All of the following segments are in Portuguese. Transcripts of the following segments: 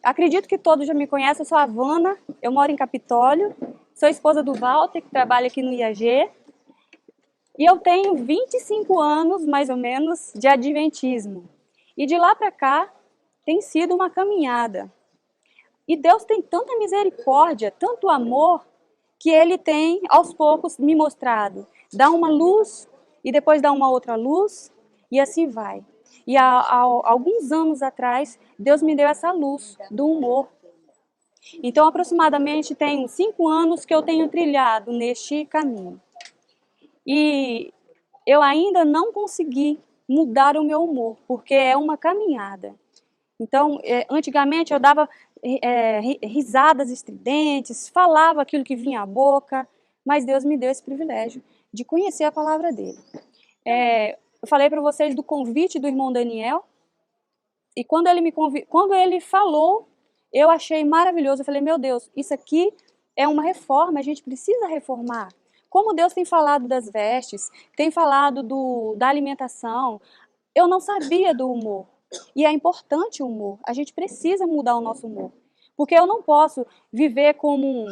Acredito que todos já me conhecem, eu sou a Vana, eu moro em Capitólio, sou esposa do Walter, que trabalha aqui no IAG, e eu tenho 25 anos, mais ou menos, de adventismo. E de lá para cá, tem sido uma caminhada. E Deus tem tanta misericórdia, tanto amor, que Ele tem, aos poucos, me mostrado. Dá uma luz, e depois dá uma outra luz, e assim vai. E há alguns anos atrás, Deus me deu essa luz do humor. Então, aproximadamente, tem 5 anos que eu tenho trilhado neste caminho. E eu ainda não consegui mudar o meu humor, porque é uma caminhada. Então, antigamente eu dava risadas estridentes, falava aquilo que vinha à boca, mas Deus me deu esse privilégio de conhecer a palavra dele. Eu falei para vocês do convite do irmão Daniel, e quando ele falou, eu achei maravilhoso. Eu falei, meu Deus, isso aqui é uma reforma, a gente precisa reformar. Como Deus tem falado das vestes, tem falado da alimentação, eu não sabia do humor. E é importante o humor, a gente precisa mudar o nosso humor. Porque eu não posso viver como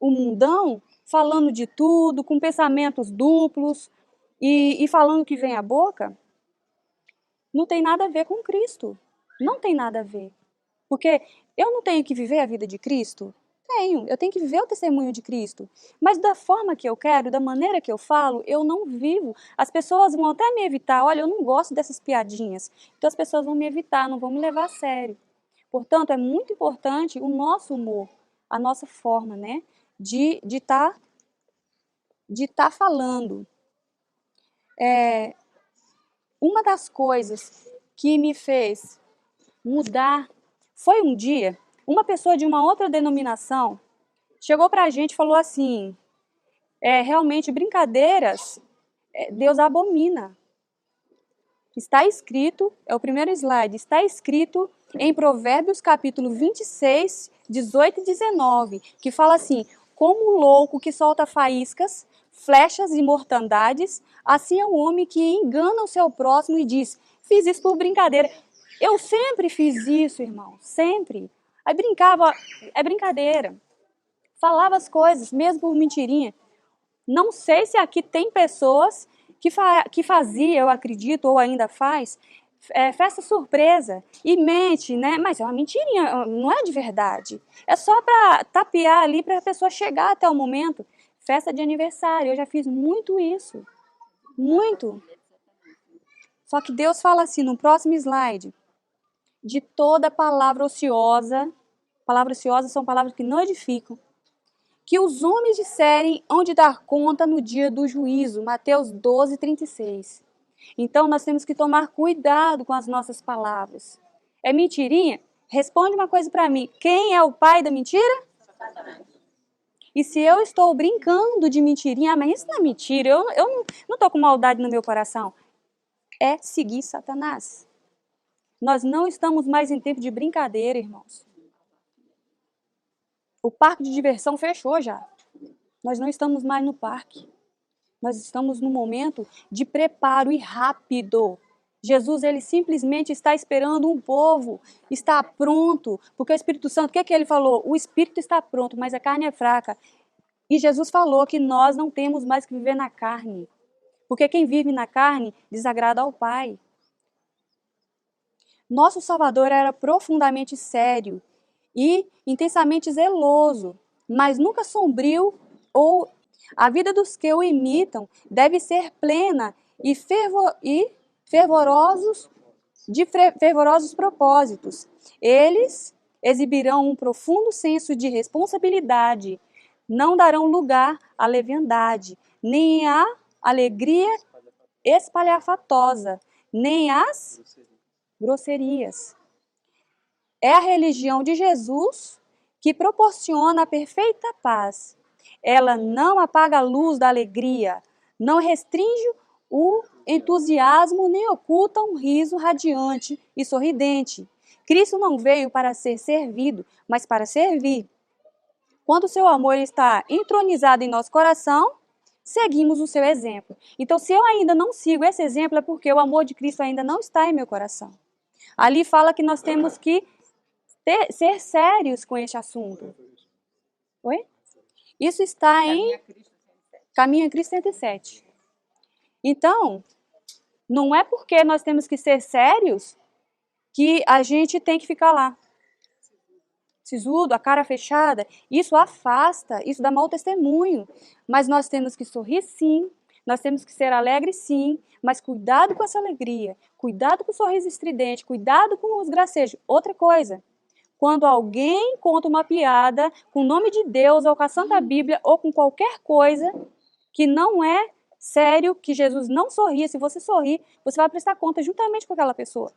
um mundão, falando de tudo, com pensamentos duplos e falando o que vem à boca. Não tem nada a ver com Cristo. Não tem nada a ver. Porque eu não tenho que viver a vida de Cristo? Eu tenho que viver o testemunho de Cristo. Mas da forma que eu quero, da maneira que eu falo, eu não vivo. As pessoas vão até me evitar. Olha, eu não gosto dessas piadinhas. Então as pessoas vão me evitar, não vão me levar a sério. Portanto, é muito importante o nosso humor, a nossa forma, né, de estar falando. Uma das coisas que me fez mudar foi um dia, uma pessoa de uma outra denominação chegou para a gente e falou assim, realmente brincadeiras, Deus abomina. Está escrito, é o primeiro slide, está escrito em Provérbios capítulo 26, 18 e 19, que fala assim, como o louco que solta faíscas, flechas e mortandades, assim é o homem que engana o seu próximo e diz, fiz isso por brincadeira. Eu sempre fiz isso, irmão, sempre. Aí brincava, é brincadeira. Falava as coisas, mesmo por mentirinha. Não sei se aqui tem pessoas que fazia, eu acredito, ou ainda faz, festa surpresa e mente, né? Mas é uma mentirinha, não é de verdade. É só para tapear ali para a pessoa chegar até o momento. Festa de aniversário, eu já fiz muito isso. Muito. Só que Deus fala assim no próximo slide, de toda palavra ociosa são palavras que não edificam, que os homens disserem hão de dar conta no dia do juízo. Mateus 12, 36. Então, nós temos que tomar cuidado com as nossas palavras. É mentirinha? Responde uma coisa para mim. Quem é o pai da mentira? E se eu estou brincando de mentirinha, mas isso não é mentira, eu não estou com maldade no meu coração. É seguir Satanás. Nós não estamos mais em tempo de brincadeira, irmãos. O parque de diversão fechou já. Nós não estamos mais no parque. Nós estamos num momento de preparo e rápido. Jesus, ele simplesmente está esperando um povo, está pronto, porque o Espírito Santo, o que é que ele falou? O Espírito está pronto, mas a carne é fraca. E Jesus falou que nós não temos mais que viver na carne, porque quem vive na carne desagrada ao Pai. Nosso Salvador era profundamente sério e intensamente zeloso, mas nunca sombrio ou a vida dos que o imitam deve ser plena e fervorosos propósitos. Eles exibirão um profundo senso de responsabilidade, não darão lugar à leviandade, nem à alegria espalhafatosa, nem às grosserias. É a religião de Jesus que proporciona a perfeita paz. Ela não apaga a luz da alegria, não restringe o entusiasmo, nem oculta um riso radiante e sorridente. Cristo não veio para ser servido, mas para servir. Quando o seu amor está entronizado em nosso coração, seguimos o seu exemplo. Então, se eu ainda não sigo esse exemplo, é porque o amor de Cristo ainda não está em meu coração. Ali fala que nós temos que ser sérios com este assunto. Oi? Isso está em Caminho a Cristo 37. Então, não é porque nós temos que ser sérios que a gente tem que ficar lá, sisudo, a cara fechada. Isso afasta, isso dá mau testemunho. Mas nós temos que sorrir sim, nós temos que ser alegres sim, mas cuidado com essa alegria, cuidado com o sorriso estridente, cuidado com os gracejos. Outra coisa, quando alguém conta uma piada com o nome de Deus, ou com a Santa Bíblia, ou com qualquer coisa que não é sério, que Jesus não sorria, se você sorrir, você vai prestar conta juntamente com aquela pessoa.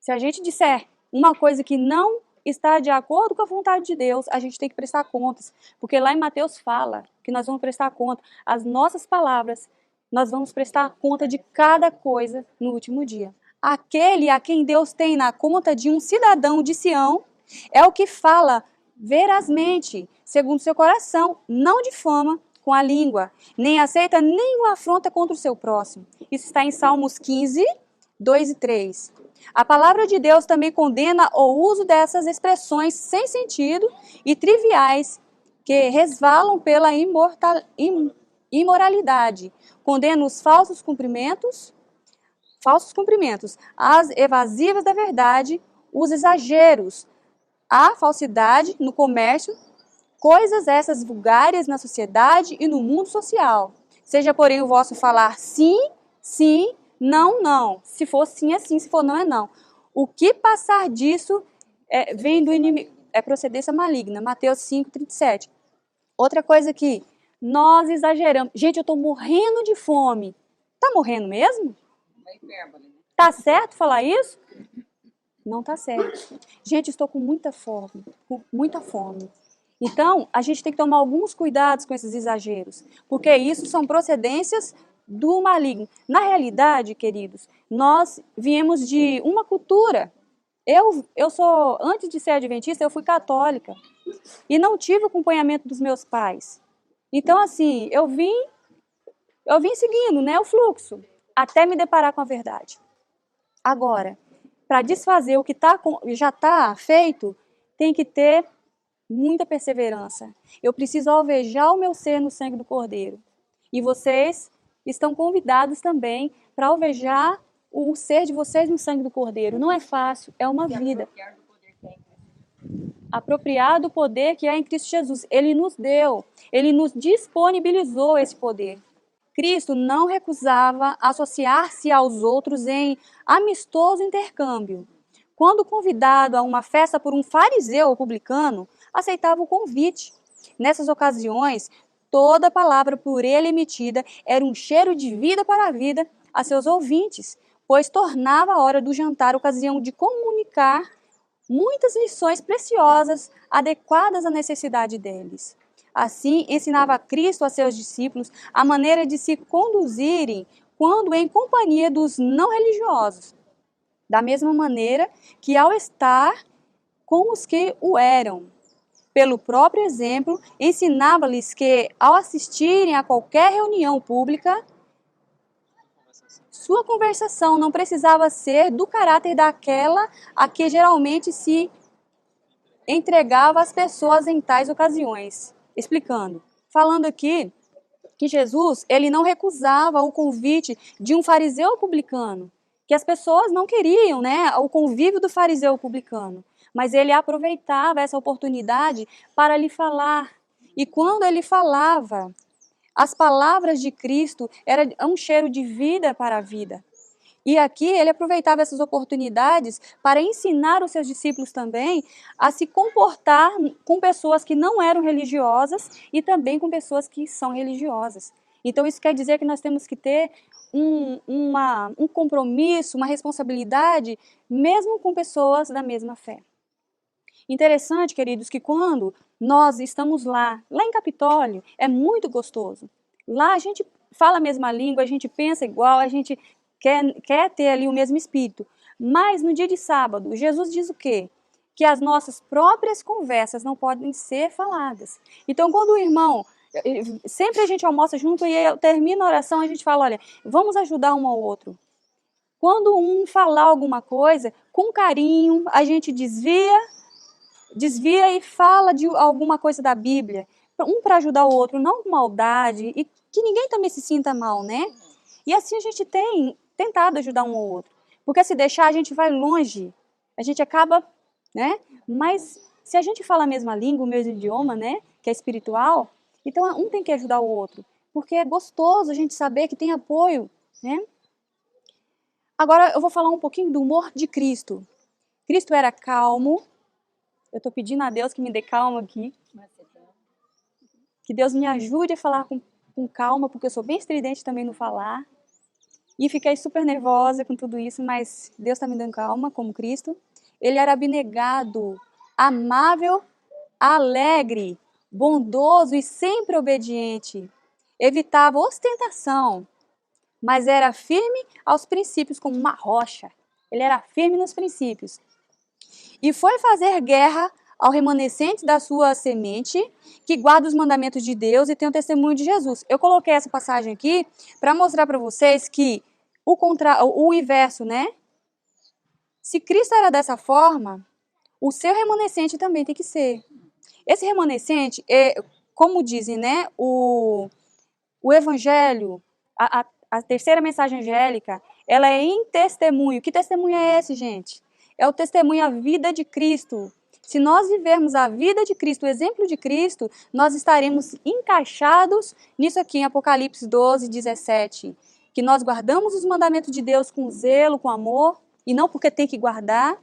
Se a gente disser uma coisa que não está de acordo com a vontade de Deus, a gente tem que prestar contas. Porque lá em Mateus fala que nós vamos prestar conta. As nossas palavras, nós vamos prestar conta de cada coisa no último dia. Aquele a quem Deus tem na conta de um cidadão de Sião é o que fala verazmente, segundo seu coração, não difama com a língua, nem aceita nenhuma afronta contra o seu próximo. Isso está em Salmos 15, 2 e 3. A palavra de Deus também condena o uso dessas expressões sem sentido e triviais que resvalam pela imoralidade. Condena os falsos cumprimentos, as evasivas da verdade, os exageros, a falsidade no comércio, coisas essas vulgares na sociedade e no mundo social. Seja, porém, o vosso falar sim, sim, não, não. Se for sim, é sim, se for não, é não. O que passar disso vem do inimigo, é procedência maligna. Mateus 5, 37. Outra coisa aqui, nós exageramos. Gente, eu estou morrendo de fome. Tá morrendo mesmo? Tá certo falar isso? Não tá certo. Gente, estou com muita fome, com muita fome. Então, a gente tem que tomar alguns cuidados com esses exageros, porque isso são procedências do maligno. Na realidade, queridos, nós viemos de uma cultura. Eu sou, antes de ser adventista, eu fui católica e não tive acompanhamento dos meus pais. Então, assim, eu vim seguindo, né, o fluxo, até me deparar com a verdade. Agora, para desfazer o que já está feito, tem que ter muita perseverança. Eu preciso alvejar o meu ser no sangue do Cordeiro. E vocês estão convidados também para alvejar o ser de vocês no sangue do Cordeiro. Não é fácil, é uma vida. Apropriar do poder que é em Cristo Jesus. Ele nos deu, ele nos disponibilizou esse poder. Cristo não recusava associar-se aos outros em amistoso intercâmbio. Quando convidado a uma festa por um fariseu ou publicano, aceitava o convite. Nessas ocasiões, toda palavra por ele emitida era um cheiro de vida para a vida a seus ouvintes, pois tornava a hora do jantar ocasião de comunicar muitas lições preciosas adequadas à necessidade deles. Assim, ensinava Cristo a seus discípulos a maneira de se conduzirem quando em companhia dos não religiosos, da mesma maneira que ao estar com os que o eram. Pelo próprio exemplo, ensinava-lhes que, ao assistirem a qualquer reunião pública, sua conversação não precisava ser do caráter daquela a que geralmente se entregava às pessoas em tais ocasiões. Explicando, falando aqui que Jesus, ele não recusava o convite de um fariseu publicano, que as pessoas não queriam, né, o convívio do fariseu publicano, mas ele aproveitava essa oportunidade para lhe falar. E quando ele falava, as palavras de Cristo eram um cheiro de vida para a vida. E aqui ele aproveitava essas oportunidades para ensinar os seus discípulos também a se comportar com pessoas que não eram religiosas e também com pessoas que são religiosas. Então isso quer dizer que nós temos que ter um compromisso, uma responsabilidade, mesmo com pessoas da mesma fé. Interessante, queridos, que quando nós estamos lá em Capitólio, é muito gostoso. Lá a gente fala a mesma língua, a gente pensa igual, a gente quer ter ali o mesmo espírito. Mas no dia de sábado, Jesus diz o quê? Que as nossas próprias conversas não podem ser faladas. Então, quando o irmão, sempre a gente almoça junto e eu termino a oração, a gente fala, olha, vamos ajudar um ao outro. Quando um falar alguma coisa, com carinho, a gente desvia e fala de alguma coisa da Bíblia, um para ajudar o outro, não com maldade, e que ninguém também se sinta mal, né? E assim a gente tem tentado ajudar um ao outro. Porque se deixar, a gente vai longe, a gente acaba, né? Mas se a gente fala a mesma língua, o mesmo idioma, né? Que é espiritual, então um tem que ajudar o outro. Porque é gostoso a gente saber que tem apoio, né? Agora eu vou falar um pouquinho do humor de Cristo. Cristo era calmo. Eu estou pedindo a Deus que me dê calma aqui. Que Deus me ajude a falar com calma, porque eu sou bem estridente também no falar. E fiquei super nervosa com tudo isso, mas Deus está me dando calma, como Cristo. Ele era abnegado, amável, alegre, bondoso e sempre obediente. Evitava ostentação, mas era firme aos princípios como uma rocha. Ele era firme nos princípios. E foi fazer guerra ao remanescente da sua semente, que guarda os mandamentos de Deus e tem o testemunho de Jesus. Eu coloquei essa passagem aqui para mostrar para vocês que o inverso, né? Se Cristo era dessa forma, o seu remanescente também tem que ser. Esse remanescente, como dizem, né? O Evangelho, a terceira mensagem angélica, ela é em testemunho. Que testemunho é esse, gente? É o testemunho, a vida de Cristo. Se nós vivermos a vida de Cristo, o exemplo de Cristo, nós estaremos encaixados nisso aqui em Apocalipse 12, 17. Que nós guardamos os mandamentos de Deus com zelo, com amor, e não porque tem que guardar,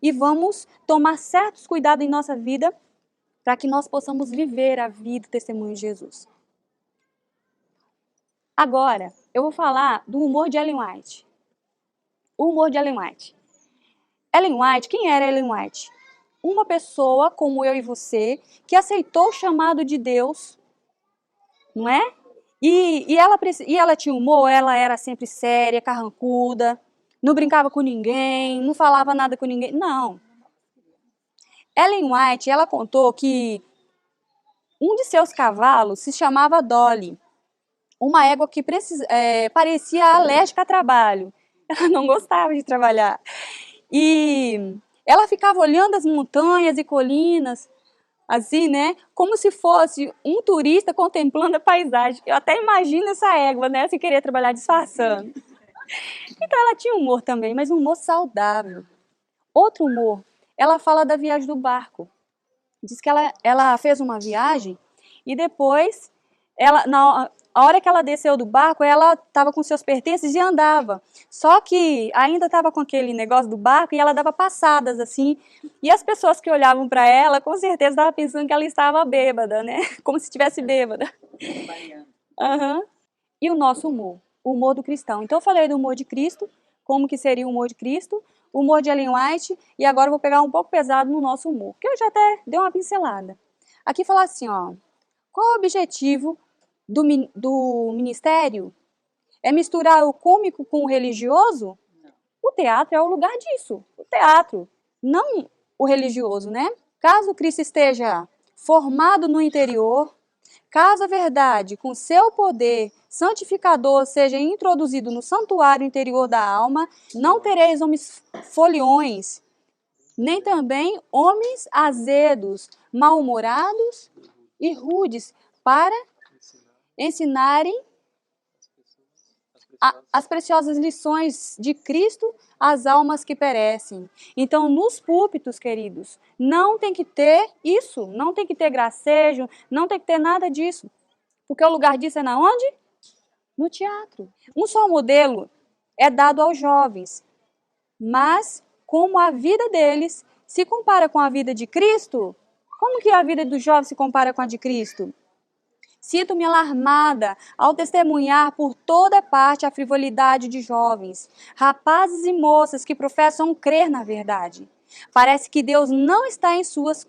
e vamos tomar certos cuidados em nossa vida para que nós possamos viver a vida e o testemunho de Jesus. Agora, eu vou falar do humor de Ellen White. O humor de Ellen White. Ellen White, quem era Ellen White? Uma pessoa como eu e você, que aceitou o chamado de Deus, não é? E ela tinha humor, ela era sempre séria, carrancuda, não brincava com ninguém, não falava nada com ninguém, não. Ellen White, ela contou que um de seus cavalos se chamava Dolly, uma égua que parecia alérgica a trabalho. Ela não gostava de trabalhar. E ela ficava olhando as montanhas e colinas, assim, né? Como se fosse um turista contemplando a paisagem. Eu até imagino essa égua, né? Se querer trabalhar disfarçando. Então ela tinha humor também, mas um humor saudável. Outro humor, ela fala da viagem do barco. Diz que ela fez uma viagem e depois, a hora que ela desceu do barco, ela estava com seus pertences e andava. Só que ainda estava com aquele negócio do barco e ela dava passadas assim. E as pessoas que olhavam para ela, com certeza estavam pensando que ela estava bêbada, né? Como se estivesse bêbada. Uhum. E o nosso humor, o humor do cristão. Então eu falei do humor de Cristo, como que seria o humor de Cristo, o humor de Ellen White, e agora eu vou pegar um pouco pesado no nosso humor, que eu já até dei uma pincelada. Aqui fala assim, ó, qual é o objetivo do ministério? É misturar o cômico com o religioso? Não. O teatro é o lugar disso, o teatro, não o religioso, né? Caso Cristo esteja formado no interior, caso a verdade, com seu poder santificador, seja introduzido no santuário interior da alma, não tereis homens foliões, nem também homens azedos, mal-humorados e rudes, para ensinarem as preciosas lições de Cristo às almas que perecem. Então, nos púlpitos, queridos, não tem que ter isso, não tem que ter gracejo, não tem que ter nada disso. Porque o lugar disso é na onde? No teatro. Um só modelo é dado aos jovens, mas como a vida deles se compara com a vida de Cristo, como que a vida dos jovens se compara com a de Cristo? Sinto-me alarmada ao testemunhar por toda parte a frivolidade de jovens, rapazes e moças que professam crer na verdade. Parece que Deus não está em suas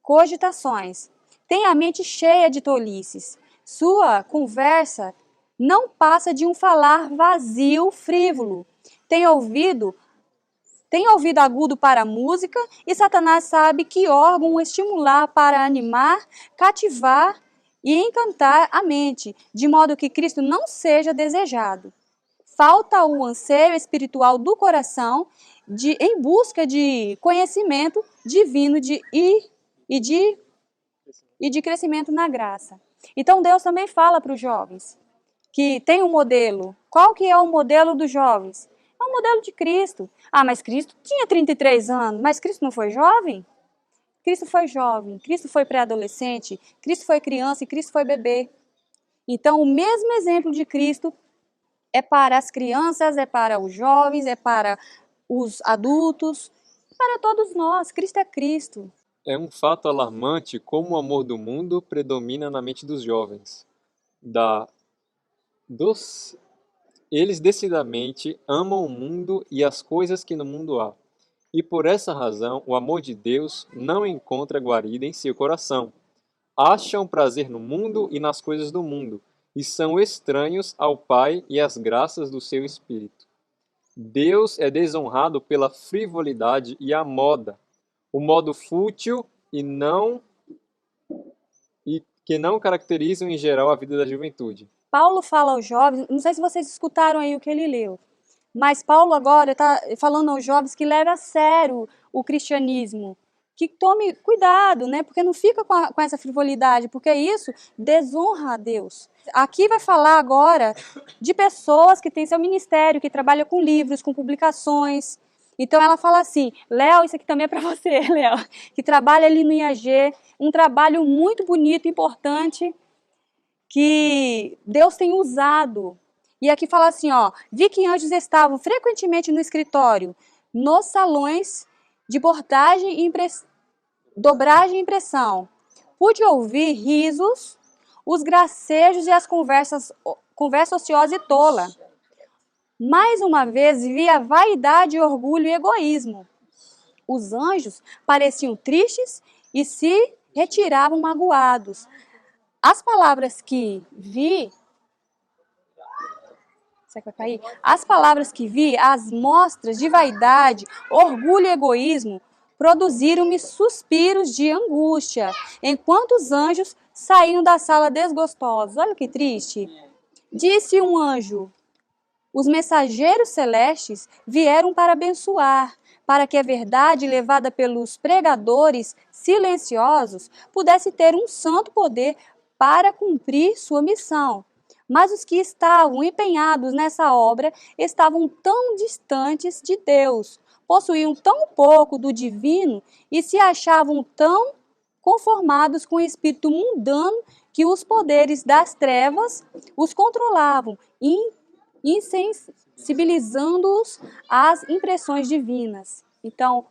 cogitações. Tem a mente cheia de tolices. Sua conversa não passa de um falar vazio, frívolo. Tem ouvido agudo para a música e Satanás sabe que órgão estimular para animar, cativar e encantar a mente, de modo que Cristo não seja desejado. falta o anseio espiritual do coração em busca de conhecimento divino e de crescimento na graça. Então Deus também fala para os jovens que tem um modelo. Qual que é o modelo dos jovens? É o modelo de Cristo. Ah, mas Cristo tinha 33 anos, mas Cristo não foi jovem? Cristo foi jovem, Cristo foi pré-adolescente, Cristo foi criança e Cristo foi bebê. Então, o mesmo exemplo de Cristo é para as crianças, é para os jovens, é para os adultos, para todos nós. Cristo é Cristo. É um fato alarmante como o amor do mundo predomina na mente dos jovens. Eles decididamente amam o mundo e as coisas que no mundo há. E por essa razão, o amor de Deus não encontra guarida em seu coração. Acham prazer no mundo e nas coisas do mundo, e são estranhos ao Pai e às graças do seu Espírito. Deus é desonrado pela frivolidade e a moda, o modo fútil que não caracterizam em geral a vida da juventude. Paulo fala aos jovens, não sei se vocês escutaram aí o que ele leu, mas Paulo agora está falando aos jovens que leve a sério o cristianismo, que tome cuidado, né? Porque não fica com essa frivolidade, porque isso desonra a Deus. Aqui vai falar agora de pessoas que têm seu ministério, que trabalham com livros, com publicações. Então ela fala assim, Léo, isso aqui também é para você, Léo, que trabalha ali no IAG, um trabalho muito bonito, importante, que Deus tem usado. E aqui fala assim, ó, vi que anjos estavam frequentemente no escritório, nos salões de bordagem dobragem e impressão. Pude ouvir risos, os gracejos e as conversa ociosa e tola. Mais uma vez vi a vaidade, orgulho e egoísmo. Os anjos pareciam tristes e se retiravam magoados. As palavras que vi, as mostras de vaidade, orgulho e egoísmo, produziram-me suspiros de angústia, enquanto os anjos saíam da sala desgostosos. Olha que triste. Disse um anjo, os mensageiros celestes vieram para abençoar, para que a verdade levada pelos pregadores silenciosos pudesse ter um santo poder para cumprir sua missão. Mas os que estavam empenhados nessa obra estavam tão distantes de Deus, possuíam tão pouco do divino e se achavam tão conformados com o espírito mundano que os poderes das trevas os controlavam, insensibilizando-os às impressões divinas. Então,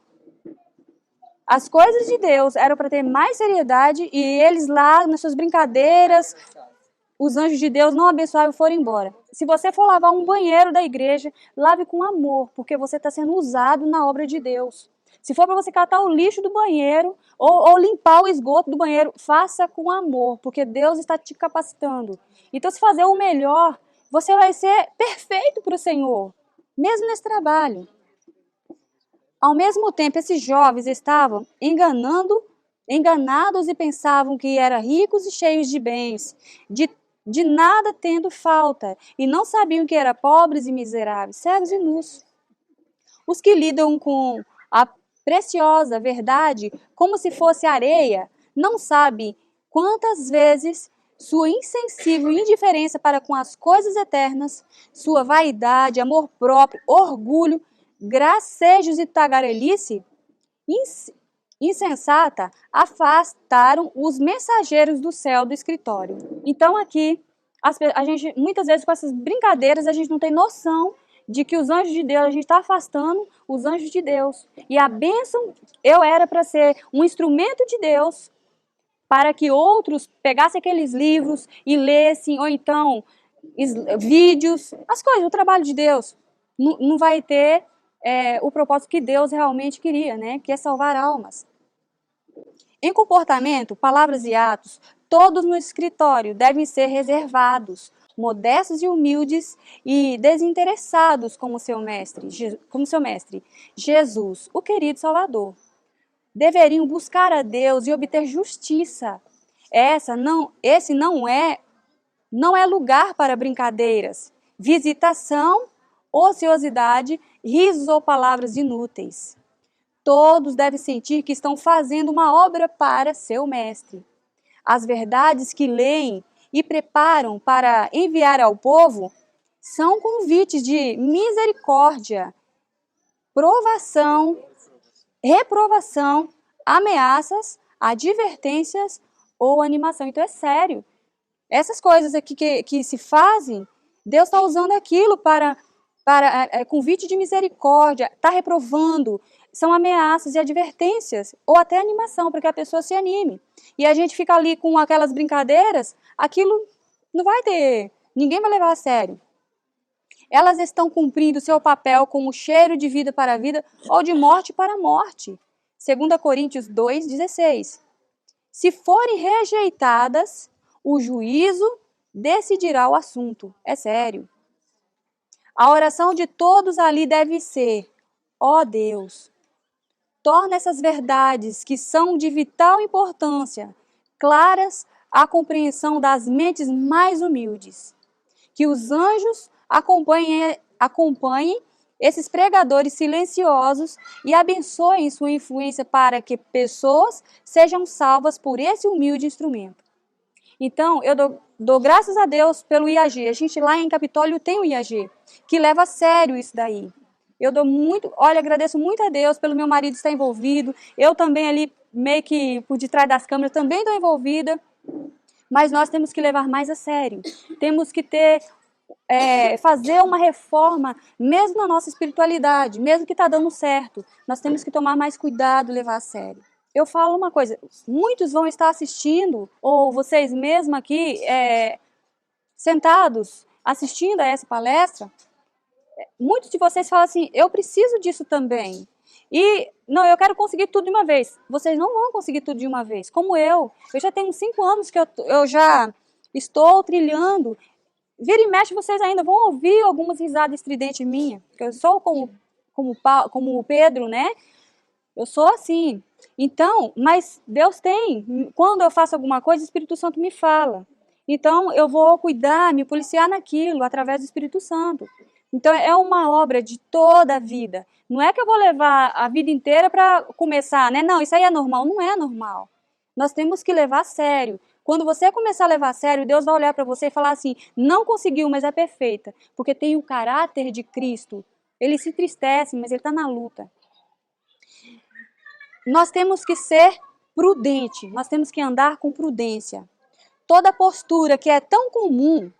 as coisas de Deus eram para ter mais seriedade e eles lá, nas suas brincadeiras, os anjos de Deus não abençoavam e foram embora. Se você for lavar um banheiro da igreja, lave com amor, porque você está sendo usado na obra de Deus. Se for para você catar o lixo do banheiro ou limpar o esgoto do banheiro, faça com amor, porque Deus está te capacitando. Então, se fazer o melhor, você vai ser perfeito para o Senhor, mesmo nesse trabalho. Ao mesmo tempo, esses jovens estavam enganados e pensavam que eram ricos e cheios de bens, de nada tendo falta, e não sabiam que eram pobres e miseráveis, cegos e nus. Os que lidam com a preciosa verdade como se fosse areia, não sabem quantas vezes sua insensível indiferença para com as coisas eternas, sua vaidade, amor próprio, orgulho, gracejos e tagarelice insensata afastaram os mensageiros do céu do escritório. Então aqui, a gente, muitas vezes com essas brincadeiras, a gente não tem noção de que os anjos de Deus, a gente está afastando os anjos de Deus. E a bênção, eu era para ser um instrumento de Deus, para que outros pegassem aqueles livros e lessem, ou então vídeos, as coisas, o trabalho de Deus. Não vai ter o propósito que Deus realmente queria, né? Que é salvar almas. Em comportamento, palavras e atos, todos no escritório devem ser reservados, modestos e humildes e desinteressados como seu mestre, Jesus, o querido Salvador. Deveriam buscar a Deus e obter justiça. Esse não é lugar para brincadeiras, visitação ociosidade, risos ou palavras inúteis. Todos devem sentir que estão fazendo uma obra para seu mestre. As verdades que leem e preparam para enviar ao povo são convites de misericórdia, provação, reprovação, ameaças, advertências ou animação. Então é sério. Essas coisas aqui que se fazem, Deus está usando aquilo para convite de misericórdia, está reprovando, são ameaças e advertências, ou até animação, para que a pessoa se anime. E a gente fica ali com aquelas brincadeiras, aquilo não vai ter, ninguém vai levar a sério. Elas estão cumprindo seu papel como cheiro de vida para a vida ou de morte para a morte. 2 Coríntios 2,16. Se forem rejeitadas, o juízo decidirá o assunto. É sério. A oração de todos ali deve ser: ó Deus, torna essas verdades que são de vital importância claras à compreensão das mentes mais humildes. Que os anjos acompanhem esses pregadores silenciosos e abençoem sua influência para que pessoas sejam salvas por esse humilde instrumento. Então, eu dou graças a Deus pelo IAG. A gente lá em Capitólio tem o IAG, que leva a sério isso daí. Eu agradeço muito a Deus pelo meu marido estar envolvido. Eu também ali, meio que por detrás das câmeras, também estou envolvida. Mas nós temos que levar mais a sério. Temos que fazer uma reforma, mesmo na nossa espiritualidade, mesmo que está dando certo. Nós temos que tomar mais cuidado, levar a sério. Eu falo uma coisa, muitos vão estar assistindo, ou vocês mesmos aqui, sentados, assistindo a essa palestra, muitos de vocês falam assim, eu preciso disso também. E, não, eu quero conseguir tudo de uma vez. Vocês não vão conseguir tudo de uma vez, como eu. Eu já tenho 5 anos que eu já estou trilhando. Vira e mexe, vocês ainda vão ouvir algumas risadas estridentes minhas, porque eu sou como o Pedro, né? Eu sou assim. Então, mas Deus tem. Quando eu faço alguma coisa, o Espírito Santo me fala. Então, eu vou cuidar, me policiar naquilo, através do Espírito Santo. Então, é uma obra de toda a vida. Não é que eu vou levar a vida inteira para começar, né? Não, isso aí é normal. Não é normal. Nós temos que levar a sério. Quando você começar a levar a sério, Deus vai olhar para você e falar assim, não conseguiu, mas é perfeita. Porque tem o caráter de Cristo. Ele se entristece, mas ele está na luta. Nós temos que ser prudente, nós temos que andar com prudência. Toda postura que é tão comum,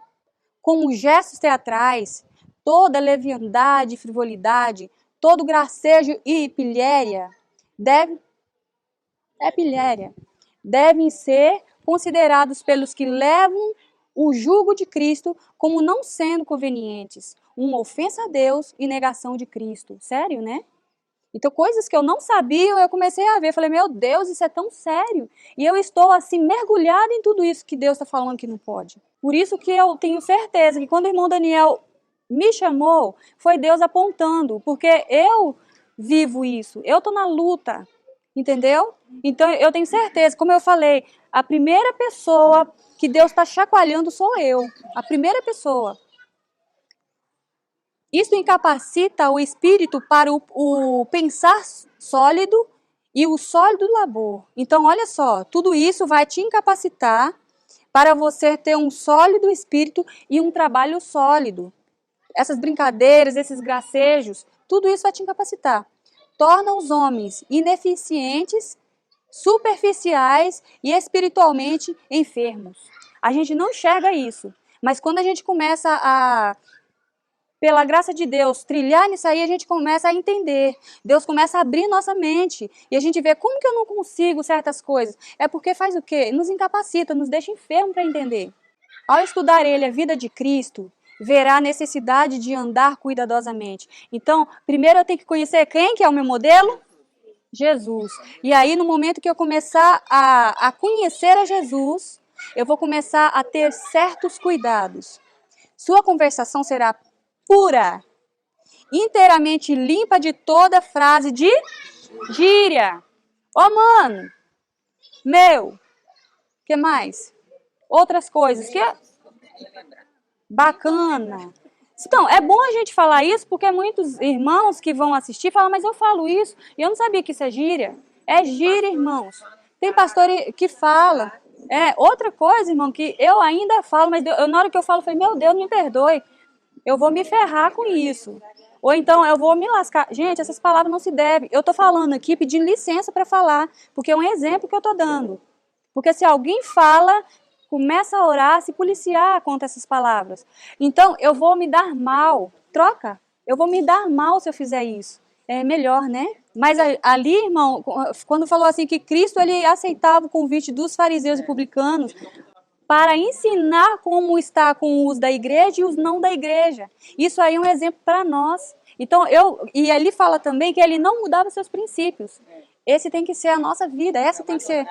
como gestos teatrais, toda leviandade e frivolidade, todo gracejo e pilhéria, devem ser considerados pelos que levam o jugo de Cristo como não sendo convenientes, uma ofensa a Deus e negação de Cristo. Sério, né? Então, coisas que eu não sabia, eu comecei a ver. Falei, meu Deus, isso é tão sério. E eu estou, assim, mergulhada em tudo isso que Deus está falando que não pode. Por isso que eu tenho certeza que quando o irmão Daniel me chamou, foi Deus apontando. Porque eu vivo isso. Eu estou na luta. Entendeu? Então, eu tenho certeza, como eu falei, a primeira pessoa que Deus está chacoalhando sou eu. A primeira pessoa. Isso incapacita o espírito para o pensar sólido e o sólido labor. Então, olha só, tudo isso vai te incapacitar para você ter um sólido espírito e um trabalho sólido. Essas brincadeiras, esses gracejos, tudo isso vai te incapacitar. Torna os homens ineficientes, superficiais e espiritualmente enfermos. A gente não enxerga isso, mas quando a gente começa pela graça de Deus, trilhar nisso aí, a gente começa a entender. Deus começa a abrir nossa mente. E a gente vê como que eu não consigo certas coisas. É porque faz o quê? Nos incapacita, nos deixa enfermo para entender. Ao estudar ele, a vida de Cristo, verá a necessidade de andar cuidadosamente. Então, primeiro eu tenho que conhecer quem que é o meu modelo? Jesus. E aí, no momento que eu começar a conhecer a Jesus, eu vou começar a ter certos cuidados. Sua conversação será pura, inteiramente limpa de toda frase de gíria. Ô, mano, meu, que mais? Outras coisas que bacana, Então, é bom a gente falar isso, porque muitos irmãos que vão assistir falam, mas eu falo isso, e eu não sabia que isso é gíria. É gíria, irmãos. Tem pastor que fala. Outra coisa, irmão, que eu ainda falo, mas na hora que eu falo, eu falei, meu Deus, me perdoe. Eu vou me ferrar com isso. Ou então, eu vou me lascar. Gente, essas palavras não se devem. Eu estou falando aqui, pedindo licença para falar, porque é um exemplo que eu estou dando. Porque se alguém fala, começa a orar, se policiar contra essas palavras. Então, eu vou me dar mal. Troca. Eu vou me dar mal se eu fizer isso. É melhor, né? Mas ali, irmão, quando falou assim que Cristo ele aceitava o convite dos fariseus e publicanos para ensinar como está com os da igreja e os não da igreja. Isso aí é um exemplo para nós. Então, e ali fala também que ele não mudava seus princípios. Esse tem que ser a nossa vida, essa tem que ser...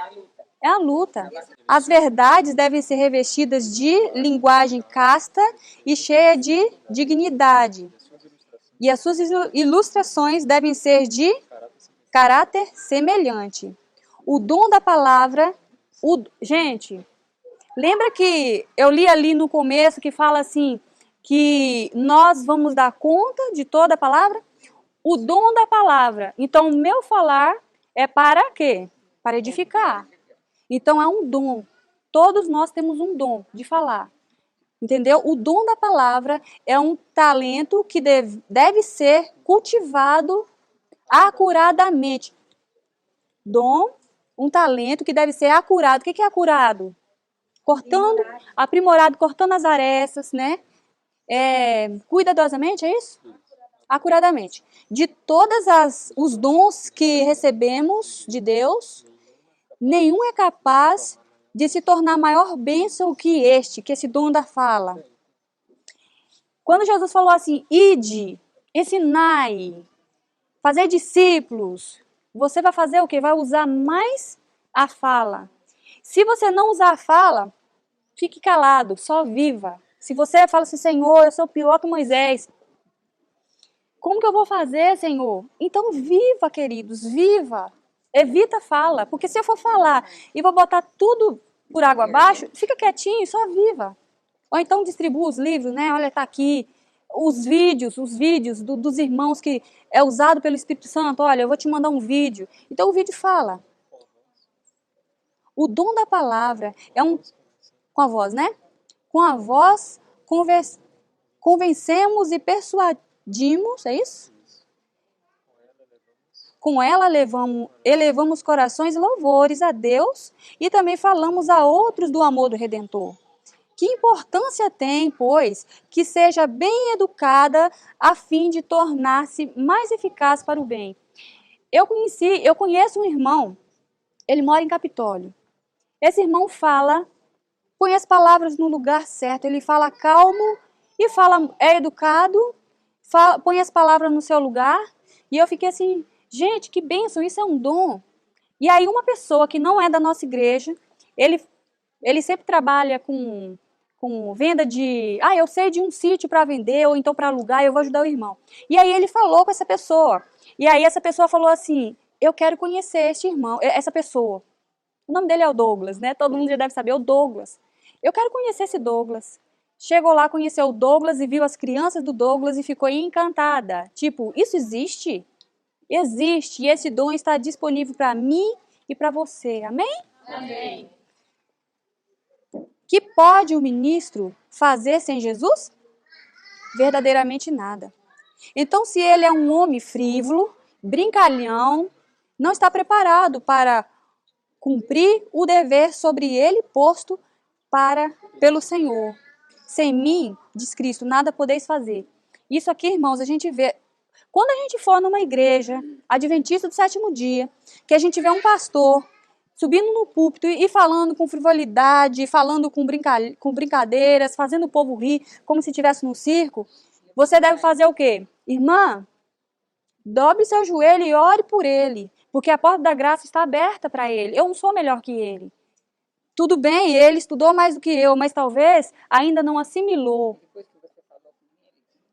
É a luta. As verdades devem ser revestidas de linguagem casta e cheia de dignidade. E as suas ilustrações devem ser de caráter semelhante. O dom da palavra... Gente, lembra que eu li ali no começo que fala assim, que nós vamos dar conta de toda a palavra? O dom da palavra. Então, o meu falar é para quê? Para edificar. Então, é um dom. Todos nós temos um dom de falar. Entendeu? O dom da palavra é um talento que deve ser cultivado acuradamente. Dom, um talento que deve ser acurado. O que é acurado? Cortando, aprimorado, cortando as arestas, né? Cuidadosamente, é isso? Acuradamente. De todos os dons que recebemos de Deus, nenhum é capaz de se tornar maior bênção que esse dom da fala. Quando Jesus falou assim, ide, ensinai, fazer discípulos, você vai fazer o quê? Vai usar mais a fala. Se você não usar a fala, fique calado, só viva. Se você fala assim, Senhor, eu sou pior que Moisés. Como que eu vou fazer, Senhor? Então viva, queridos, viva. Evita a fala, porque se eu for falar e vou botar tudo por água abaixo, fica quietinho, só viva. Ou então distribua os livros, né? Olha, tá aqui. Os vídeos dos irmãos que é usado pelo Espírito Santo. Olha, eu vou te mandar um vídeo. Então o vídeo fala. O dom da palavra é com a voz, né? Com a voz convencemos e persuadimos, é isso? Com ela elevamos corações e louvores a Deus e também falamos a outros do amor do Redentor. Que importância tem, pois, que seja bem educada a fim de tornar-se mais eficaz para o bem. Eu conheço um irmão, ele mora em Capitólio. Esse irmão põe as palavras no lugar certo, ele fala calmo e é educado, põe as palavras no seu lugar. E eu fiquei assim, gente, que bênção, isso é um dom. E aí uma pessoa que não é da nossa igreja, ele sempre trabalha com venda de... eu sei de um sítio para vender, ou então para alugar, eu vou ajudar o irmão. E aí ele falou com essa pessoa. E aí essa pessoa falou assim, eu quero conhecer este irmão, essa pessoa. O nome dele é o Douglas, né? Todo mundo já deve saber, o Douglas. Eu quero conhecer esse Douglas. Chegou lá, conheceu o Douglas e viu as crianças do Douglas e ficou encantada. Tipo, isso existe? Existe. E esse dom está disponível para mim e para você. Amém? Amém. Que pode o ministro fazer sem Jesus? Verdadeiramente nada. Então, se ele é um homem frívolo, brincalhão, não está preparado para cumprir o dever sobre ele posto pelo Senhor. Sem mim, diz Cristo, nada podeis fazer. Isso aqui, irmãos, a gente vê. Quando a gente for numa igreja adventista do sétimo dia, que a gente vê um pastor subindo no púlpito e falando com frivolidade, falando com brincadeiras, fazendo o povo rir, como se estivesse num circo, você deve fazer o quê? Irmã, dobre seu joelho e ore por ele, porque a porta da graça está aberta para ele. Eu não sou melhor que ele. Tudo bem, ele estudou mais do que eu, mas talvez ainda não assimilou.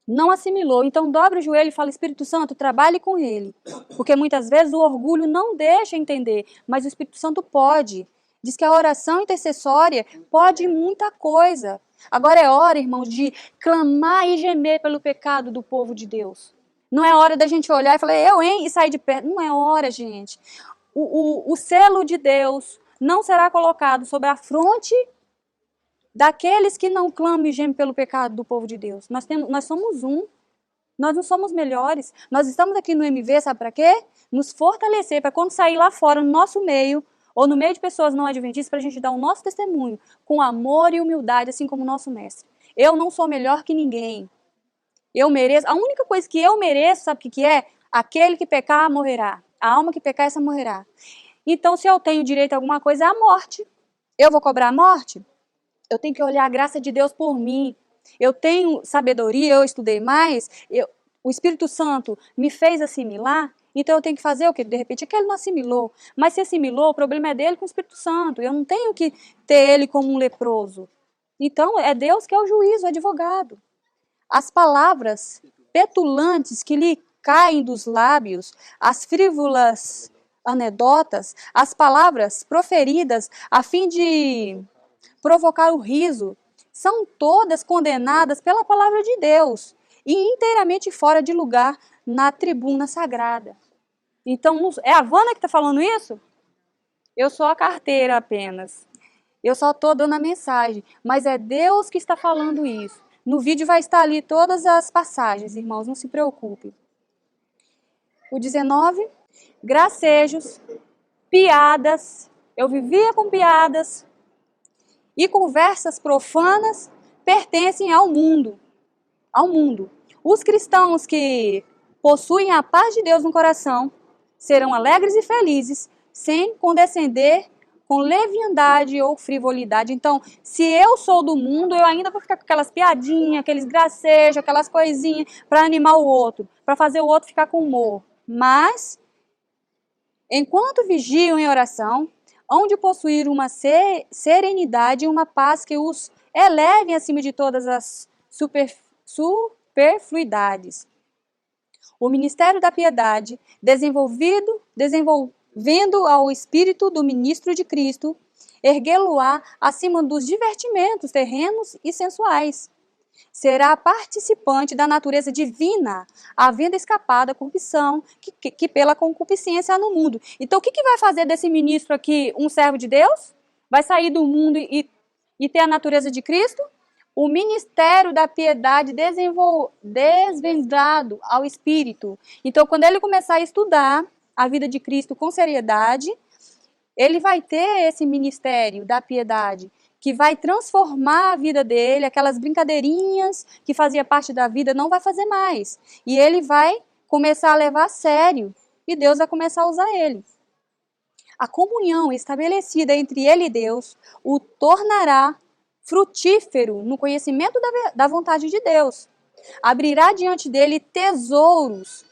Não assimilou. Então dobra o joelho e fala, Espírito Santo, trabalhe com ele. Porque muitas vezes o orgulho não deixa entender, mas o Espírito Santo pode. Diz que a oração intercessória pode muita coisa. Agora é hora, irmãos, de clamar e gemer pelo pecado do povo de Deus. Não é hora da gente olhar e falar, eu, hein, e sair de perto. Não é hora, gente. O selo de Deus não será colocado sobre a fronte daqueles que não clamam e gemem pelo pecado do povo de Deus. Nós somos um. Nós não somos melhores. Nós estamos aqui no MV, sabe para quê? Nos fortalecer, para quando sair lá fora, no nosso meio, ou no meio de pessoas não adventistas, para a gente dar o nosso testemunho, com amor e humildade, assim como o nosso mestre. Eu não sou melhor que ninguém. Eu mereço. A única coisa que eu mereço, sabe o que é? Aquele que pecar, morrerá. A alma que pecar, essa morrerá. Então, se eu tenho direito a alguma coisa, é a morte. Eu vou cobrar a morte? Eu tenho que olhar a graça de Deus por mim. Eu tenho sabedoria, eu estudei mais, o Espírito Santo me fez assimilar, então eu tenho que fazer o quê? De repente é que ele não assimilou, mas se assimilou, o problema é dele com o Espírito Santo, eu não tenho que ter ele como um leproso. Então é Deus que é o juiz, o advogado. As palavras petulantes que lhe caem dos lábios, as frívolas anedotas, as palavras proferidas a fim de provocar o riso, são todas condenadas pela palavra de Deus e inteiramente fora de lugar na tribuna sagrada. Então, é a Vânia que está falando isso? Eu sou a carteira apenas. Eu só estou dando a mensagem, mas é Deus que está falando isso. No vídeo vai estar ali todas as passagens, irmãos, não se preocupem. O 19, gracejos, piadas, eu vivia com piadas, e conversas profanas pertencem ao mundo. Ao mundo. Os cristãos que possuem a paz de Deus no coração serão alegres e felizes, sem condescender com leviandade ou frivolidade. Então, se eu sou do mundo, eu ainda vou ficar com aquelas piadinhas, aqueles gracejos, aquelas coisinhas para animar o outro, para fazer o outro ficar com humor. Mas, enquanto vigiam em oração, onde possuir uma serenidade e uma paz que os elevem acima de todas as superfluidades. O ministério da piedade, desenvolvendo ao espírito do ministro de Cristo, erguê-lo-á acima dos divertimentos terrenos e sensuais. Será participante da natureza divina, havendo escapado da corrupção que pela concupiscência há no mundo. Então, o que vai fazer desse ministro aqui um servo de Deus? Vai sair do mundo e ter a natureza de Cristo? O ministério da piedade desvendado ao Espírito. Então, quando ele começar a estudar a vida de Cristo com seriedade, ele vai ter esse ministério da piedade, que vai transformar a vida dele, aquelas brincadeirinhas que fazia parte da vida, não vai fazer mais. E ele vai começar a levar a sério, e Deus vai começar a usar ele. A comunhão estabelecida entre ele e Deus o tornará frutífero no conhecimento da vontade de Deus. Abrirá diante dele tesouros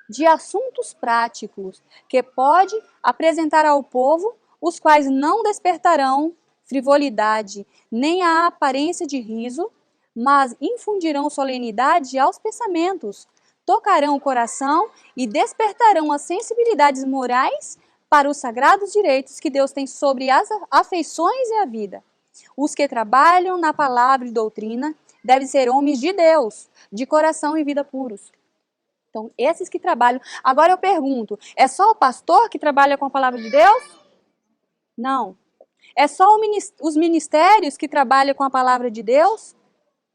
de assuntos práticos que pode apresentar ao povo, os quais não despertarão frivolidade, nem a aparência de riso, mas infundirão solenidade aos pensamentos, tocarão o coração e despertarão as sensibilidades morais para os sagrados direitos que Deus tem sobre as afeições e a vida. Os que trabalham na palavra e doutrina devem ser homens de Deus, de coração e vida puros. Então, esses que trabalham... Agora eu pergunto, é só o pastor que trabalha com a palavra de Deus? Não. É só os ministérios que trabalham com a palavra de Deus?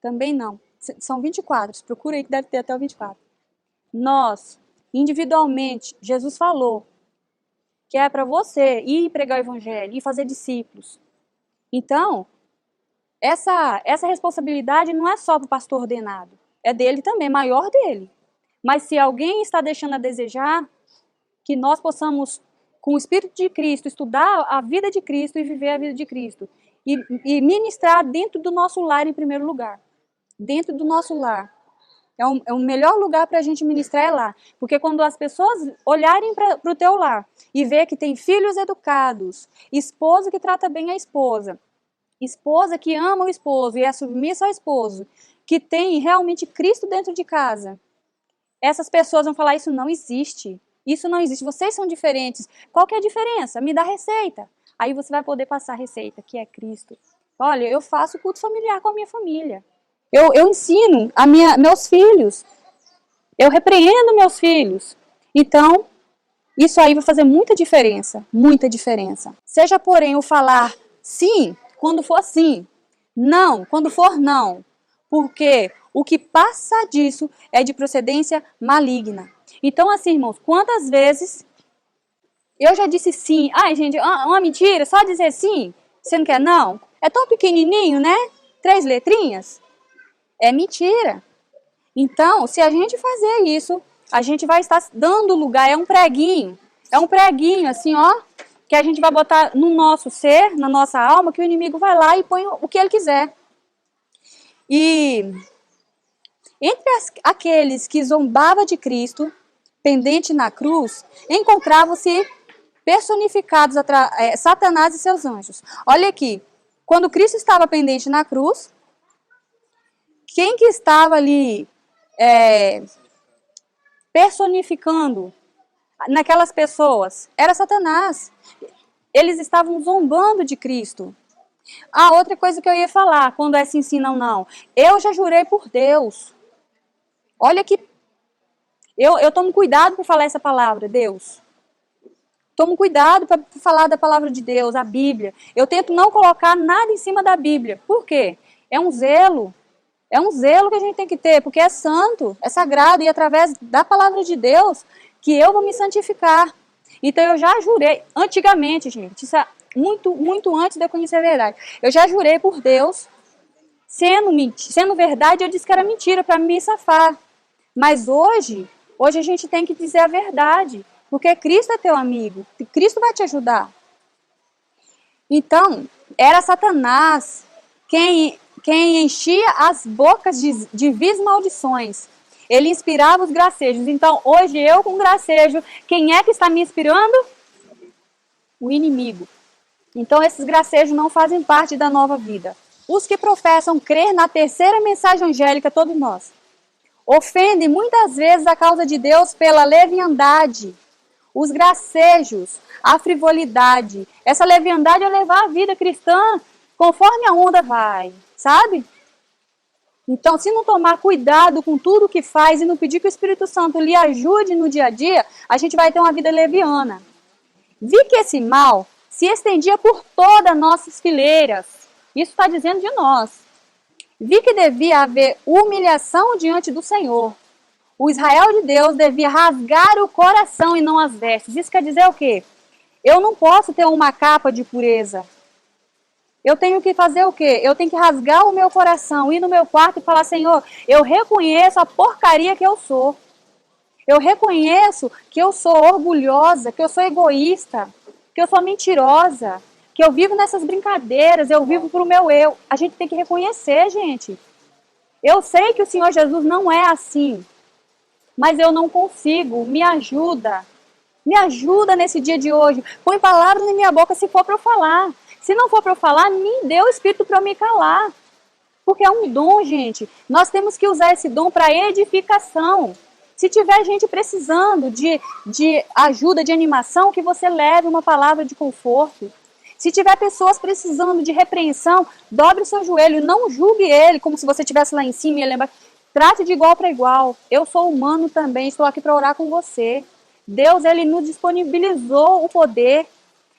Também não. São 24, procura aí que deve ter até o 24. Nós, individualmente, Jesus falou que é para você ir pregar o evangelho, ir fazer discípulos. Então, essa responsabilidade não é só para o pastor ordenado, é dele também, maior dele. Mas se alguém está deixando a desejar, que nós possamos, com o Espírito de Cristo, estudar a vida de Cristo e viver a vida de Cristo. E ministrar dentro do nosso lar em primeiro lugar. Dentro do nosso lar. É o melhor lugar para a gente ministrar é lá. Porque quando as pessoas olharem para o teu lar e ver que tem filhos educados, esposa que trata bem a esposa que ama o esposo e é submissa ao esposo, que tem realmente Cristo dentro de casa, essas pessoas vão falar, isso não existe. Isso não existe, vocês são diferentes. Qual que é a diferença? Me dá receita. Aí você vai poder passar a receita, que é Cristo. Olha, eu faço culto familiar com a minha família. Eu ensino meus filhos. Eu repreendo meus filhos. Então, isso aí vai fazer muita diferença. Muita diferença. Seja, porém, o falar sim, quando for sim. Não, quando for não. Porque o que passa disso é de procedência maligna. Então, assim, irmãos, quantas vezes eu já disse sim. Ai, gente, uma mentira, só dizer sim. Você não quer não? É tão pequenininho, né? 3 letrinhas. É mentira. Então, se a gente fazer isso, a gente vai estar dando lugar. É um preguinho assim, ó, que a gente vai botar no nosso ser, na nossa alma, que o inimigo vai lá e põe o que ele quiser. E entre aqueles que zombavam de Cristo, pendente na cruz, encontravam-se personificados Satanás e seus anjos. Olha aqui, quando Cristo estava pendente na cruz, quem que estava ali personificando naquelas pessoas? Era Satanás. Eles estavam zombando de Cristo. Outra coisa que eu ia falar, quando é sim, sim, não, não. Eu já jurei por Deus. Olha que eu tomo cuidado para falar essa palavra, Deus. Tomo cuidado para falar da palavra de Deus, a Bíblia. Eu tento não colocar nada em cima da Bíblia. Por quê? É um zelo. É um zelo que a gente tem que ter, porque é santo, é sagrado, e através da palavra de Deus que eu vou me santificar. Então eu já jurei, antigamente, gente, isso é muito antes de eu conhecer a verdade. Eu já jurei por Deus, sendo verdade, eu disse que era mentira para me safar. Mas hoje a gente tem que dizer a verdade, porque Cristo é teu amigo, Cristo vai te ajudar. Então, era Satanás quem enchia as bocas de vis maldições. Ele inspirava os gracejos. Então, hoje eu com gracejo, quem é que está me inspirando? O inimigo. Então, esses gracejos não fazem parte da nova vida. Os que professam crer na terceira mensagem angélica, todos nós, ofendem muitas vezes a causa de Deus pela leviandade, os gracejos, a frivolidade. Essa leviandade é levar a vida cristã conforme a onda vai, sabe? Então, se não tomar cuidado com tudo que faz e não pedir que o Espírito Santo lhe ajude no dia a dia, a gente vai ter uma vida leviana. Vi que esse mal se estendia por todas as nossas fileiras. Isso está dizendo de nós. Vi que devia haver humilhação diante do Senhor. O Israel de Deus devia rasgar o coração e não as vestes. Isso quer dizer o quê? Eu não posso ter uma capa de pureza. Eu tenho que fazer o quê? Eu tenho que rasgar o meu coração, ir no meu quarto e falar, Senhor, eu reconheço a porcaria que eu sou. Eu reconheço que eu sou orgulhosa, que eu sou egoísta, que eu sou mentirosa, que eu vivo nessas brincadeiras, eu vivo pro meu eu. A gente tem que reconhecer, gente. Eu sei que o Senhor Jesus não é assim, mas eu não consigo. Me ajuda. Me ajuda nesse dia de hoje. Põe palavras na minha boca se for para eu falar. Se não for para eu falar, me dê o Espírito para eu me calar. Porque é um dom, gente. Nós temos que usar esse dom para edificação. Se tiver gente precisando de ajuda, de animação, que você leve uma palavra de conforto. Se tiver pessoas precisando de repreensão, dobre o seu joelho. Não julgue ele como se você estivesse lá em cima e ele embaixo. Trate de igual para igual. Eu sou humano também, estou aqui para orar com você. Deus, ele nos disponibilizou o poder.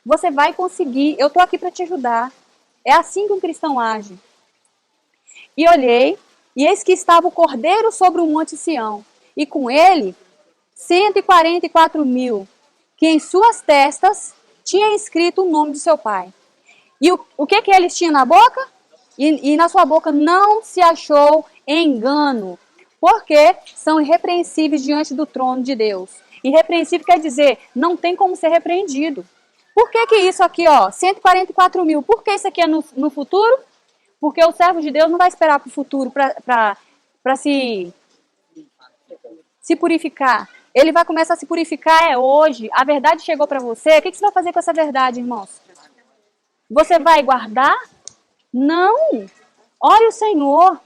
Você vai conseguir. Eu estou aqui para te ajudar. É assim que um cristão age. E olhei, e eis que estava o Cordeiro sobre o monte Sião, e com ele 144.000, que em suas testas tinha escrito o nome do seu pai. E o que eles tinham na boca? E na sua boca não se achou engano, porque são irrepreensíveis diante do trono de Deus. Irrepreensível quer dizer, não tem como ser repreendido. Por que isso aqui, ó, 144.000? Por que isso aqui é no futuro? Porque o servo de Deus não vai esperar para o futuro para se purificar. Ele vai começar a se purificar hoje. A verdade chegou para você. O que você vai fazer com essa verdade, irmãos? Você vai guardar? Não. Olha o Senhor.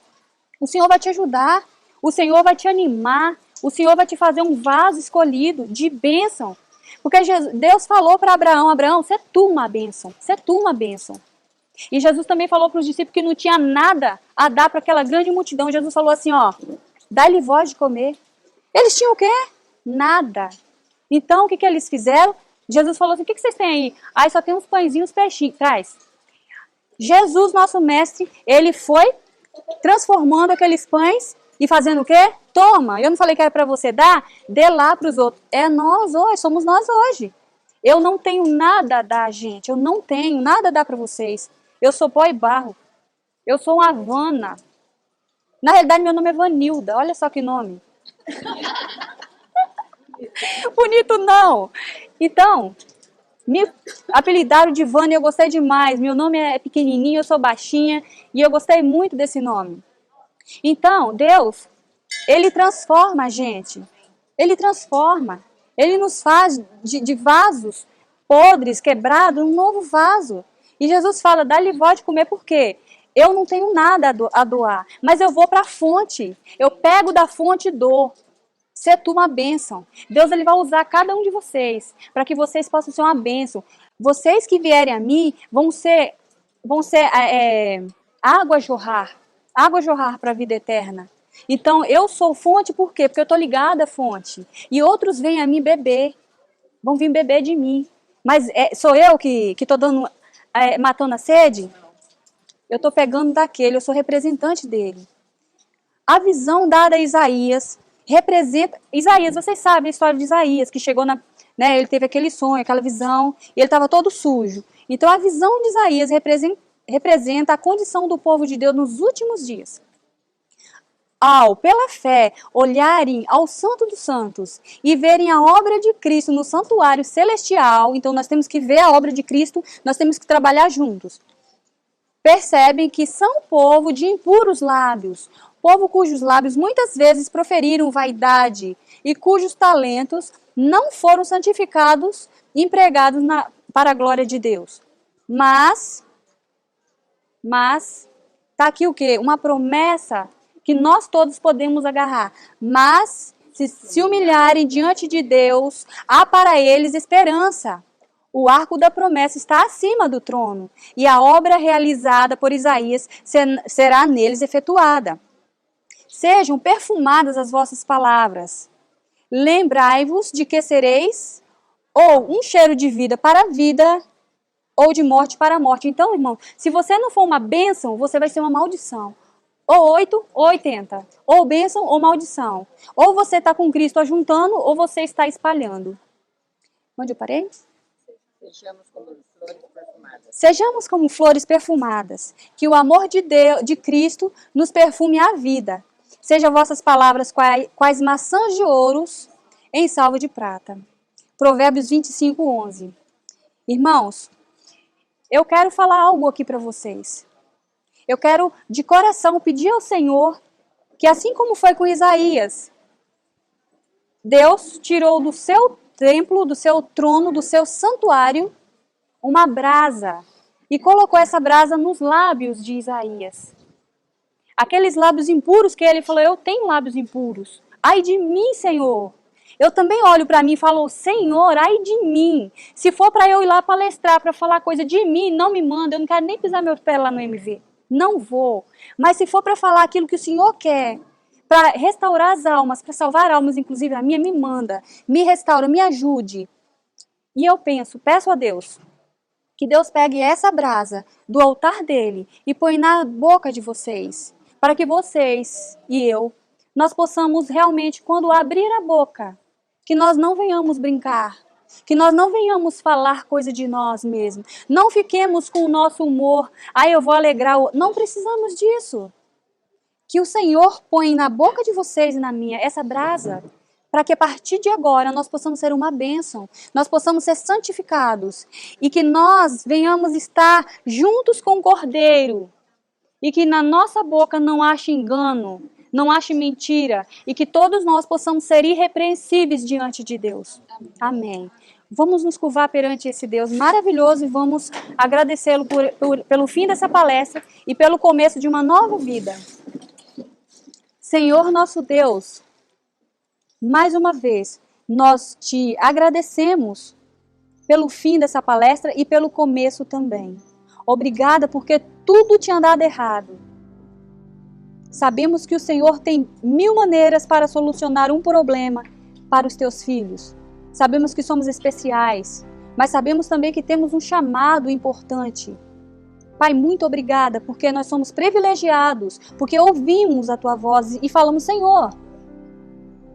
O Senhor vai te ajudar. O Senhor vai te animar. O Senhor vai te fazer um vaso escolhido de bênção. Porque Deus falou para Abraão, Abraão, você é tu uma bênção. Você é tu uma bênção. E Jesus também falou para os discípulos que não tinha nada a dar para aquela grande multidão. Jesus falou assim, ó, dá-lhe voz de comer. Eles tinham o quê? Nada. Então, o que eles fizeram? Jesus falou assim, o que vocês têm aí? Aí só tem uns pãezinhos, peixinhos. Traz. Jesus, nosso mestre, ele foi transformando aqueles pães e fazendo o quê? Toma, eu não falei que era para você dar? Dê lá para os outros. É nós hoje, somos nós hoje. Eu não tenho nada a dar, gente. Eu não tenho nada a dar para vocês. Eu sou pó e barro. Eu sou uma Havana. Na realidade, meu nome é Vanilda. Olha só que nome. Bonito não. Então, me apelidaram de Vânia, eu gostei demais. Meu nome é pequenininho, eu sou baixinha e eu gostei muito desse nome. Então, Deus, Ele transforma a gente. Ele transforma. Ele nos faz de vasos podres, quebrados, um novo vaso. E Jesus fala, dá-lhe voz de comer, por quê? Eu não tenho nada a doar, mas eu vou para a fonte. Eu pego da fonte e dou. Ser tu uma bênção. Deus ele vai usar cada um de vocês para que vocês possam ser uma bênção. Vocês que vierem a mim vão ser água jorrar para a vida eterna. Então eu sou fonte por quê? Porque eu estou ligada à fonte. E outros vêm a mim beber. Vão vir beber de mim. Mas sou eu que estou matando a sede? Eu estou pegando daquele, eu sou representante dele. A visão dada a Isaías representa... Isaías, vocês sabem a história de Isaías, que chegou ele teve aquele sonho, aquela visão, e ele estava todo sujo. Então a visão de Isaías representa a condição do povo de Deus nos últimos dias. Ao, pela fé, olharem ao Santo dos Santos e verem a obra de Cristo no santuário celestial, então nós temos que ver a obra de Cristo, nós temos que trabalhar juntos. Percebem que são povo de impuros lábios, povo cujos lábios muitas vezes proferiram vaidade e cujos talentos não foram santificados e empregados para a glória de Deus. Mas, está aqui o quê? Uma promessa que nós todos podemos agarrar. Mas, se humilharem diante de Deus, há para eles esperança. O arco da promessa está acima do trono, e a obra realizada por Isaías será neles efetuada. Sejam perfumadas as vossas palavras. Lembrai-vos de que sereis ou um cheiro de vida para a vida, ou de morte para a morte. Então, irmão, se você não for uma bênção, você vai ser uma maldição. Ou 8 ou 80. Ou bênção ou maldição. Ou você está com Cristo ajuntando, ou você está espalhando. Onde eu parei? Sejamos como flores perfumadas. Sejamos como flores perfumadas. Que o amor de Deus, de Cristo nos perfume a vida. Sejam vossas palavras quais maçãs de ouros em salvo de prata. Provérbios 25, 11. Irmãos, eu quero falar algo aqui para vocês. Eu quero, de coração, pedir ao Senhor que, assim como foi com Isaías, Deus tirou do seu templo, do seu trono, do seu santuário, uma brasa e colocou essa brasa nos lábios de Isaías. Aqueles lábios impuros que ele falou, eu tenho lábios impuros. Ai de mim, Senhor. Eu também olho para mim e falo, Senhor, ai de mim. Se for para eu ir lá palestrar, para falar coisa de mim, não me manda. Eu não quero nem pisar meu pé lá no MV. Não vou. Mas se for para falar aquilo que o Senhor quer, para restaurar as almas, para salvar almas, inclusive a minha, me manda. Me restaura, me ajude. E eu peço a Deus, que Deus pegue essa brasa do altar dele e põe na boca de vocês. Para que vocês e eu, nós possamos realmente, quando abrir a boca, que nós não venhamos brincar, que nós não venhamos falar coisa de nós mesmos. Não fiquemos com o nosso humor, eu vou alegrar. Não precisamos disso. Que o Senhor põe na boca de vocês e na minha essa brasa, para que a partir de agora nós possamos ser uma bênção, nós possamos ser santificados e que nós venhamos estar juntos com o Cordeiro e que na nossa boca não ache engano, não ache mentira e que todos nós possamos ser irrepreensíveis diante de Deus. Amém. Vamos nos curvar perante esse Deus maravilhoso e vamos agradecê-lo pelo fim dessa palestra e pelo começo de uma nova vida. Senhor nosso Deus, mais uma vez, nós te agradecemos pelo fim dessa palestra e pelo começo também. Obrigada porque tudo tinha dado errado. Sabemos que o Senhor tem 1000 maneiras para solucionar um problema para os teus filhos. Sabemos que somos especiais, mas sabemos também que temos um chamado importante. Pai, muito obrigada, porque nós somos privilegiados, porque ouvimos a tua voz e falamos, Senhor,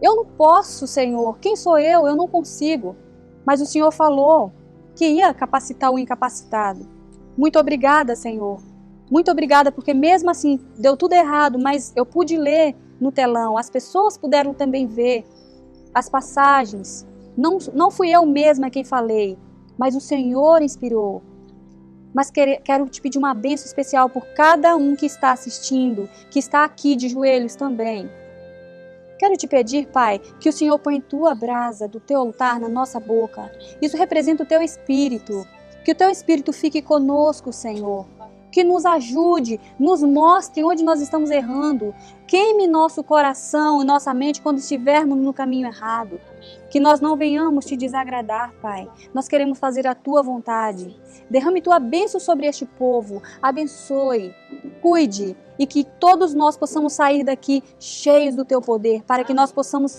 eu não posso, Senhor, quem sou eu? Eu não consigo. Mas o Senhor falou que ia capacitar o incapacitado. Muito obrigada, Senhor. Muito obrigada, porque mesmo assim deu tudo errado, mas eu pude ler no telão, as pessoas puderam também ver as passagens. Não fui eu mesma quem falei, mas o Senhor inspirou. Mas quero te pedir uma bênção especial por cada um que está assistindo, que está aqui de joelhos também. Quero te pedir, Pai, que o Senhor põe tua brasa do teu altar na nossa boca. Isso representa o teu Espírito. Que o teu Espírito fique conosco, Senhor. Que nos ajude, nos mostre onde nós estamos errando. Queime nosso coração e nossa mente quando estivermos no caminho errado. Que nós não venhamos te desagradar, Pai. Nós queremos fazer a tua vontade. Derrame tua bênção sobre este povo. Abençoe, cuide e que todos nós possamos sair daqui cheios do teu poder, para que nós possamos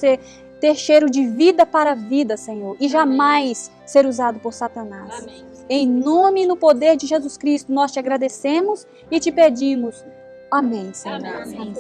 ter cheiro de vida para a vida, Senhor, e jamais ser usado por Satanás. Amém. Em nome e no poder de Jesus Cristo, nós te agradecemos e te pedimos. Amém, Senhor. Amém.